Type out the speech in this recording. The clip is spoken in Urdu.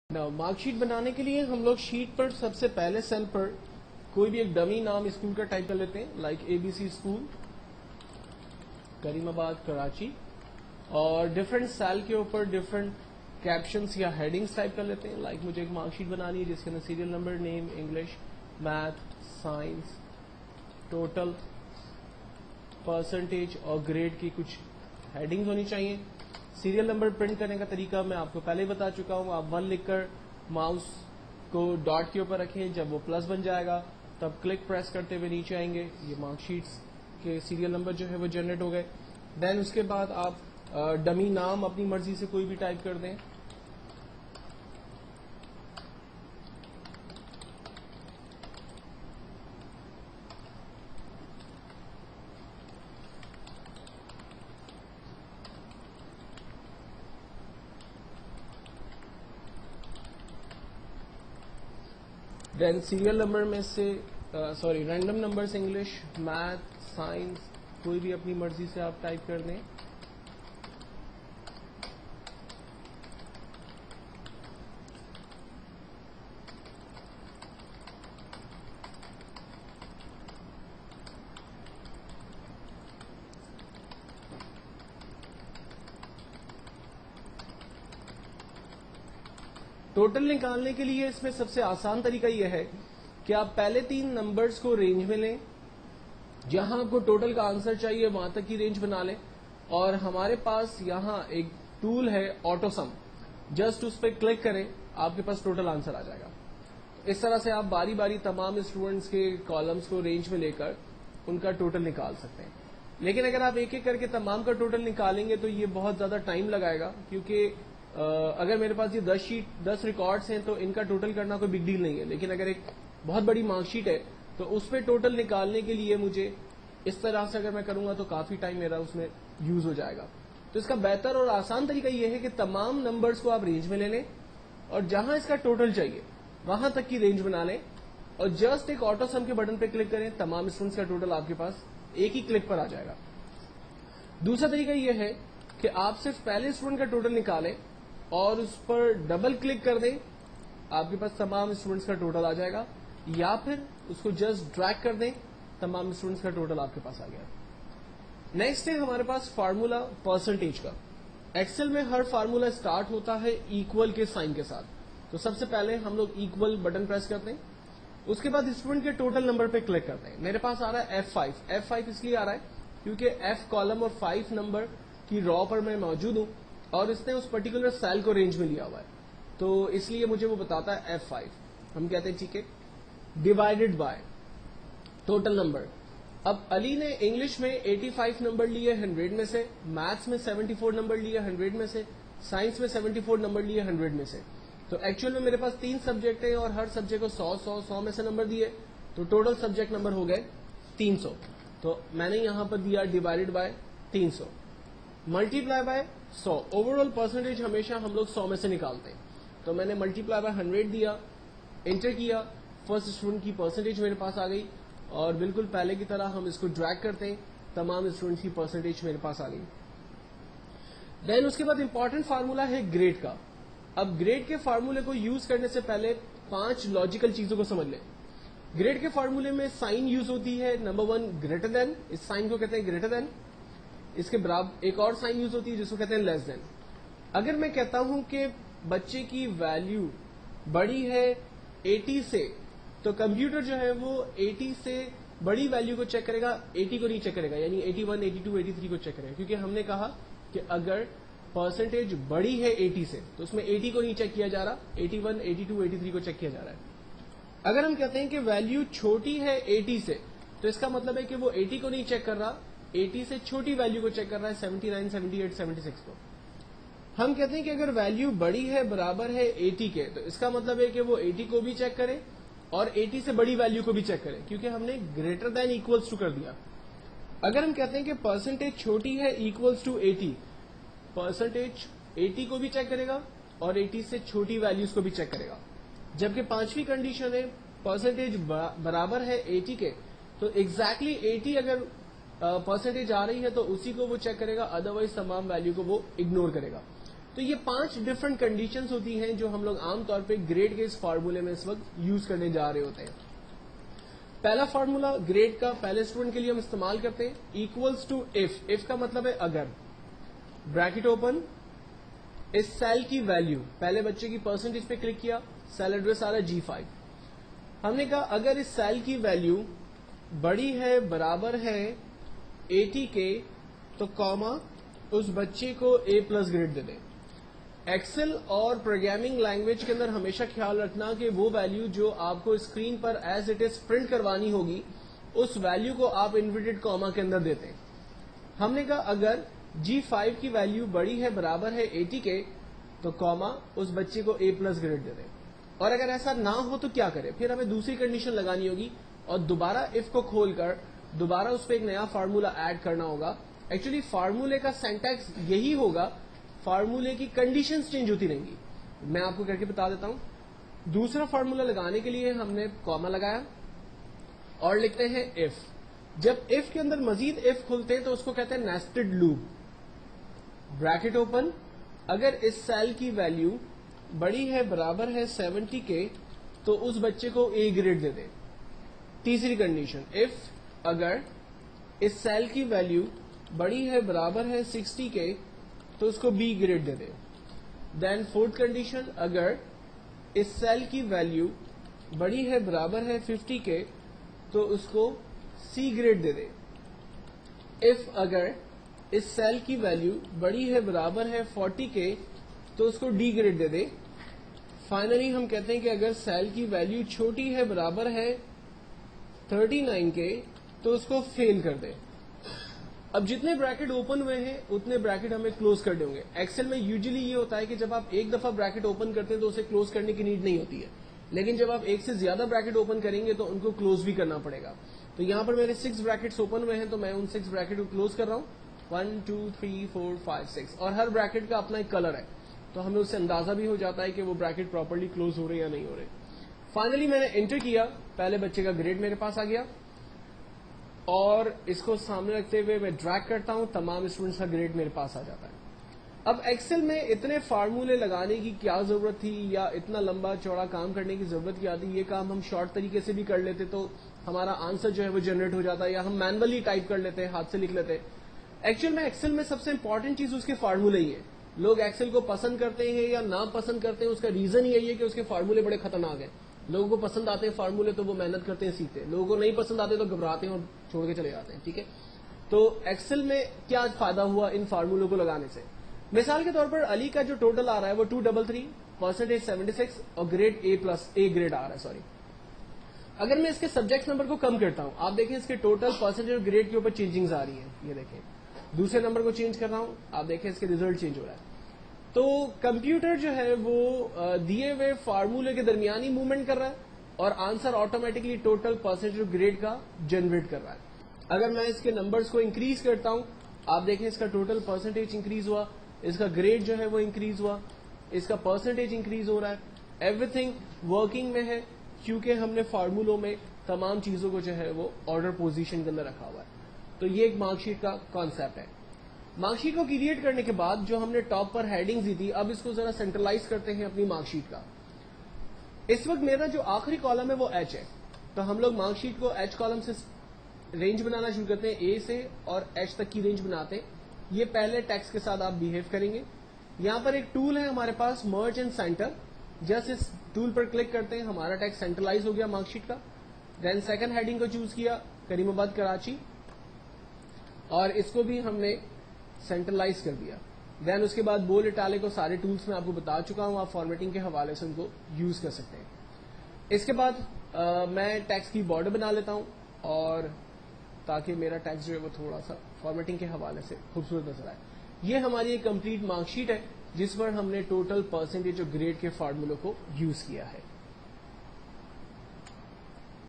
مارک شیٹ بنانے کے لیے ہم لوگ شیٹ پر سب سے پہلے سیل پر کوئی بھی ایک ڈمی نام اسکول کا ٹائپ کر لیتے ہیں، like A B C school Karimabad Karachi, اور ڈفرینٹ سیل کے اوپر ڈفرینٹ کیپشنس یا ہیڈنگس ٹائپ کر لیتے ہیں. لائک مجھے ایک مارک شیٹ بنانی ہے جس کے اندر serial number, name, English, math, science, total, percentage اور گریڈ کی کچھ ہیڈنگز ہونی چاہیے. سیریل نمبر پرنٹ کرنے کا طریقہ میں آپ کو پہلے بتا چکا ہوں. آپ 1 لکھ کر ماؤس کو ڈاٹ کے اوپر رکھیں، جب وہ پلس بن جائے گا تب کلک پریس کرتے ہوئے نیچے آئیں گے. یہ مارک شیٹس کے سیریل نمبر جو ہے وہ جنریٹ ہو گئے. دین اس کے بعد آپ ڈمی نام اپنی مرضی سے کوئی بھی ٹائپ کر دیں. دین سیریل نمبر میں سے random numbers, English, math, science, کوئی بھی اپنی مرضی سے آپ ٹائپ کر دیں. ٹوٹل نکالنے کے لیے اس میں سب سے آسان طریقہ یہ ہے کہ آپ پہلے 3 نمبرز کو رینج میں لیں، جہاں آپ کو ٹوٹل کا آنسر چاہیے وہاں تک کی رینج بنا لیں. اور ہمارے پاس یہاں ایک ٹول ہے آٹو سم، جسٹ اس پہ کلک کریں، آپ کے پاس ٹوٹل آنسر آ جائے گا. اس طرح سے آپ باری باری تمام اسٹوڈنٹس کے کالمز کو رینج میں لے کر ان کا ٹوٹل نکال سکتے ہیں. لیکن اگر آپ ایک ایک کر کے تمام کا ٹوٹل نکالیں گے تو یہ بہت زیادہ ٹائم لگائے گا، کیونکہ اگر میرے پاس یہ 10 ریکارڈز ہیں تو ان کا ٹوٹل کرنا کوئی بگ ڈیل نہیں ہے. لیکن اگر ایک بہت بڑی مارک شیٹ ہے تو اس پہ ٹوٹل نکالنے کے لیے مجھے اس طرح سے اگر میں کروں گا تو کافی ٹائم میرا اس میں یوز ہو جائے گا. تو اس کا بہتر اور آسان طریقہ یہ ہے کہ تمام نمبرز کو آپ رینج میں لے لیں اور جہاں اس کا ٹوٹل چاہیے وہاں تک کی رینج بنا لیں اور جسٹ ایک آٹو سم کے بٹن پہ کلک کریں. تمام اسٹوڈنٹس کا ٹوٹل آپ کے پاس ایک ہی کلک پر آ جائے گا. دوسرا طریقہ یہ ہے کہ آپ صرف پہلے اسٹوڈنٹ کا ٹوٹل نکالیں اور اس پر ڈبل کلک کر دیں، آپ کے پاس تمام اسٹوڈنٹس کا ٹوٹل آ جائے گا. یا پھر اس کو جسٹ ڈریگ کر دیں، تمام اسٹوڈنٹس کا ٹوٹل آپ کے پاس آ گیا. نیکسٹ ہے ہمارے پاس فارمولا پرسنٹیج کا. ایکسل میں ہر فارمولا اسٹارٹ ہوتا ہے ایکول کے سائن کے ساتھ. تو سب سے پہلے ہم لوگ ایکول بٹن پریس کرتے ہیں، اس کے بعد اسٹوڈنٹ کے ٹوٹل نمبر پہ کلک کرتے ہیں. میرے پاس آ رہا ہے F5 اس لیے آ رہا ہے کیونکہ F کالم اور 5 نمبر کی رو پر میں موجود ہوں اور اس نے اس پرٹیکولر سیل کو رینج میں لیا ہوا ہے، تو اس لیے مجھے وہ بتاتا ہے F5. ہم کہتے ہیں ٹھیک ہے، ڈیوائڈیڈ بائی ٹوٹل نمبر. اب علی نے انگلش میں 85 نمبر لیے 100 میں سے، میتھس میں 74 نمبر لیے 100 میں سے، سائنس میں 74 نمبر لیے 100 میں سے. تو ایکچوئل میں میرے پاس 3 سبجیکٹ ہیں اور ہر سبجیکٹ کو 100 میں سے نمبر دیے، تو ٹوٹل سبجیکٹ نمبر ہو گئے 300. تو میں نے یہاں پر دیا divided by 300 multi ply by 100. Over all percentage ہمیشہ ہم لوگ 100 میں سے نکالتے ہیں، تو میں نے ملٹی پلائی بائی 100 دیا، انٹر کیا، فرسٹ اسٹوڈنٹ کی پرسنٹیج میرے پاس آ گئی اور بالکل پہلے کی طرح ہم اس کو ڈریگ کرتے ہیں، تمام اسٹوڈنٹس کی پرسنٹیج میرے پاس آ گئی. دین اس کے بعد امپورٹنٹ فارمولا ہے گریڈ کا. اب گریڈ کے فارمولے کو یوز کرنے سے پہلے 5 لاجیکل چیزوں کو سمجھ لیں. گریڈ کے فارمولے میں سائن یوز ہوتی ہے. نمبر 1 گریٹر دین، اس سائن کو کہتے ہیں گریٹر دین. اس کے برابر ایک اور سائن یوز ہوتی ہے جس کو کہتے ہیں لیس دین. اگر میں کہتا ہوں کہ بچے کی ویلیو بڑی ہے 80 سے، تو کمپیوٹر جو ہے وہ 80 سے بڑی ویلیو کو چیک کرے گا، 80 کو نہیں چیک کرے گا، یعنی 81، 82، 83 کو چیک کرے گا. کیونکہ ہم نے کہا کہ اگر پرسنٹیج بڑی ہے 80 سے تو اس میں 80 کو نہیں چیک کیا جا رہا، 81، 82، 83 کو چیک کیا جا رہا ہے. اگر ہم کہتے ہیں کہ ویلیو چھوٹی ہے 80 سے، تو اس کا مطلب ہے کہ وہ 80 کو نہیں چیک کر رہا، 80 سے چھوٹی ویلیو کو چیک کر رہا ہے، 79، 78، 76 کو. ہم کہتے ہیں کہ اگر ویلیو بڑی ہے، برابر ہے 80 کے، تو اس کا مطلب ہے کہ وہ 80 کو بھی چیک کرے اور 80 سے بڑی ویلیو کو بھی چیک کرے، کیونکہ ہم نے گریٹر دین ایکولس ٹو کر دیا. اگر ہم کہتے ہیں کہ پرسنٹیج چھوٹی ہے ایکولس ٹو 80، پرسنٹیج 80 کو بھی چیک کرے گا اور 80 سے چھوٹی ویلیوز کو بھی چیک کرے گا. جبکہ 5ویں کنڈیشن ہے پرسنٹیج برابر ہے 80 کے، تو ایگزیکٹلی 80 اگر پرسنٹیج آ رہی ہے تو اسی کو وہ چیک کرے گا، ادروائز تمام ویلیو کو وہ اگنور کرے گا. تو یہ 5 ڈفرنٹ کنڈیشنز ہوتی ہیں جو ہم لوگ عام طور پہ گریڈ کے اس فارمولے میں اس وقت یوز کرنے جا رہے ہوتے ہیں. پہلا فارمولا گریڈ کا پہلے اسٹوڈنٹ کے لیے ہم استعمال کرتے ہیں ایکولس ٹو اف کا مطلب ہے اگر بریکٹ اوپن اس سیل کی ویلیو پہلے بچے کی پرسنٹیج پہ کلک کیا سیل ایڈریس آ رہا ہے G5 ہم نے کہا اگر اس سیل کی ویلیو بڑی ہے برابر ہے 80 کے تو کاما اس بچے کو A+ گریڈ دے دیں. ایکسل اور پروگرامنگ لینگویج کے اندر ہمیشہ خیال رکھنا کہ وہ ویلیو جو آپ کو screen per as it is print کروانی ہوگی اس ویلیو کو آپ انورٹڈ کاما کے اندر دیتے ہیں. ہم نے کہا اگر G5 کی ویلیو بڑی ہے برابر ہے 80 کے تو کاما اس بچے کو A+ گریڈ دے دیں. اور اگر ایسا نہ ہو تو کیا کرے پھر ہمیں دوسری کنڈیشن لگانی ہوگی اور دوبارہ اف کو کھول کر دوبارہ اس پہ ایک نیا فارمولا ایڈ کرنا ہوگا. ایکچولی فارمولے کا سینٹیکس یہی ہوگا فارمولے کی کنڈیشنز چینج ہوتی رہیں گی. میں آپ کو کر کے بتا دیتا ہوں. دوسرا فارمولا لگانے کے لیے ہم نے کاما لگایا اور لکھتے ہیں اف. جب اف کے اندر مزید اف کھلتے ہیں تو اس کو کہتے ہیں نیسٹڈ لوپ. بریکٹ اوپن اگر اس سیل کی ویلیو بڑی ہے برابر ہے 70 کے تو اس بچے کو A گریڈ دے دیں. تیسری کنڈیشن اف اگر اس سیل کی ویلیو بڑی ہے برابر ہے 60 کے تو اس کو B گریڈ دے دیں. دین فورتھ کنڈیشن اگر اس سیل کی ویلیو بڑی ہے برابر ہے 50 کے تو اس کو C گریڈ دے دیں. اف اگر اس سیل کی ویلیو بڑی ہے برابر ہے 40 کے تو اس کو D گریڈ دے دیں. فائنلی ہم کہتے ہیں کہ اگر سیل کی ویلیو چھوٹی ہے برابر ہے 39 کے تو اس کو فیل کر دیں. اب جتنے بریکٹ اوپن ہوئے ہیں اتنے بریکٹ ہمیں کلوز کرنے ہوں گے. ایکسل میں یوزلی یہ ہوتا ہے کہ جب آپ ایک دفعہ بریکٹ اوپن کرتے ہیں تو اسے کلوز کرنے کی نیڈ نہیں ہوتی ہے, لیکن جب آپ ایک سے زیادہ بریکٹ اوپن کریں گے تو ان کو کلوز بھی کرنا پڑے گا. تو یہاں پر میرے 6 بریکٹس اوپن ہوئے ہیں تو میں ان 6 بریکٹ کو کلوز کر رہا ہوں. 1 2 3 4 5 6 اور ہر بریکٹ کا اپنا ایک کلر ہے تو ہمیں اس سے اندازہ بھی ہو جاتا ہے کہ وہ بریکٹ پراپرلی کلوز ہو رہے یا نہیں ہو رہے. فائنلی میں نے انٹر کیا, پہلے بچے کا گریڈ میرے پاس آ گیا اور اس کو سامنے رکھتے ہوئے میں ڈریگ کرتا ہوں, تمام اسٹوڈنٹس کا گریڈ میرے پاس آ جاتا ہے. اب ایکسل میں اتنے فارمولے لگانے کی کیا ضرورت تھی یا اتنا لمبا چوڑا کام کرنے کی ضرورت کیا تھی. یہ کام ہم شارٹ طریقے سے بھی کر لیتے تو ہمارا آنسر جو ہے وہ جنریٹ ہو جاتا ہے, یا ہم مینولی ٹائپ کر لیتے ہیں, ہاتھ سے لکھ لیتے. ایکچوئل میں ایکسل میں سب سے امپورٹنٹ چیز اس کے فارمولے ہی ہے. لوگ ایکسل کو پسند کرتے ہیں یا نہ پسند کرتے ہیں اس کا ریزن یہی ہے کہ اس کے فارمولے بڑے خطرناک ہیں. لوگوں کو پسند آتے ہیں فارمولے تو وہ محنت کرتے ہیں سیکھتے ہیں, لوگوں کو نہیں پسند آتے تو گھبراتے ہیں اور چھوڑ کے چلے جاتے ہیں. ٹھیک ہے, تو ایکسل میں کیا فائدہ ہوا ان فارمولوں کو لگانے سے. مثال کے طور پر علی کا جو ٹوٹل آ رہا ہے وہ 233 پرسنٹیج 76 اور گریڈ A+ گریڈ آ رہا ہے. سوری, اگر میں اس کے سبجیکٹ نمبر کو کم کرتا ہوں, آپ دیکھیں اس کے ٹوٹل پرسنٹیج اور گریڈ کے اوپر چینجنگز آ رہی ہیں. یہ دیکھیں دوسرے نمبر کو چینج کر رہا ہوں, آپ دیکھیں اس کے ریزلٹ چینج ہو رہا ہے. تو کمپیوٹر جو ہے وہ دیے ہوئے فارمولے کے درمیان ہی موومنٹ کر رہا ہے اور answer automatically total percentage grade کا جنریٹ کر رہا ہے. اگر میں اس کے نمبرز کو انکریز کرتا ہوں, آپ دیکھیں اس کا ٹوٹل پرسنٹیج انکریز ہوا, اس کا گریڈ جو ہے وہ انکریز ہوا, اس کا پرسنٹیج انکریز ہو رہا ہے. ایوری تھنگ ورکنگ میں ہے کیونکہ ہم نے فارمولوں میں تمام چیزوں کو جو ہے وہ آرڈر پوزیشن کے اندر رکھا ہوا ہے. تو یہ ایک مارک شیٹ کا کانسیپٹ ہے. مارک شیٹ کو کریٹ کرنے کے بعد جو ہم نے ٹاپ پر ہیڈنگز دی تھی, اب اس کو ذرا سینٹرلائز کرتے ہیں اپنی مارک شیٹ کا. اس وقت میرا جو آخری کالم ہے وہ ایچ ہے, تو ہم لوگ مارک شیٹ کو ایچ کالم سے رینج بنانا شروع کرتے ہیں, اے سے اور ایچ تک کی رینج بناتے ہیں. یہ پہلے ٹیکسٹ کے ساتھ آپ بہیو کریں گے. یہاں پر ایک ٹول ہے ہمارے پاس مرج اینڈ سینٹر, جسٹ اس ٹول پر کلک کرتے ہیں ہمارا ٹیکسٹ سینٹرلائز ہو گیا مارک شیٹ کا. دین سیکنڈ ہیڈنگ کو چوز کیا کریم آباد کراچی, اور اس کو بھی ہم نے سینٹرلائز کر دیا. دین اس کے بعد بولڈ اٹیلک کو سارے ٹولس میں آپ کو بتا چکا ہوں, آپ فارمیٹنگ کے حوالے سے ان کو یوز کر سکتے ہیں. اس کے بعد میں ٹیکسٹ کی بارڈر بنا لیتا ہوں اور تاکہ میرا ٹیکسٹ جو ہے وہ تھوڑا سا فارمیٹنگ کے حوالے سے خوبصورت نظر آئے. یہ ہماری ایک کمپلیٹ مارک شیٹ ہے جس پر ہم نے ٹوٹل پرسنٹیج اور گریڈ کے فارمولوں کو یوز کیا ہے.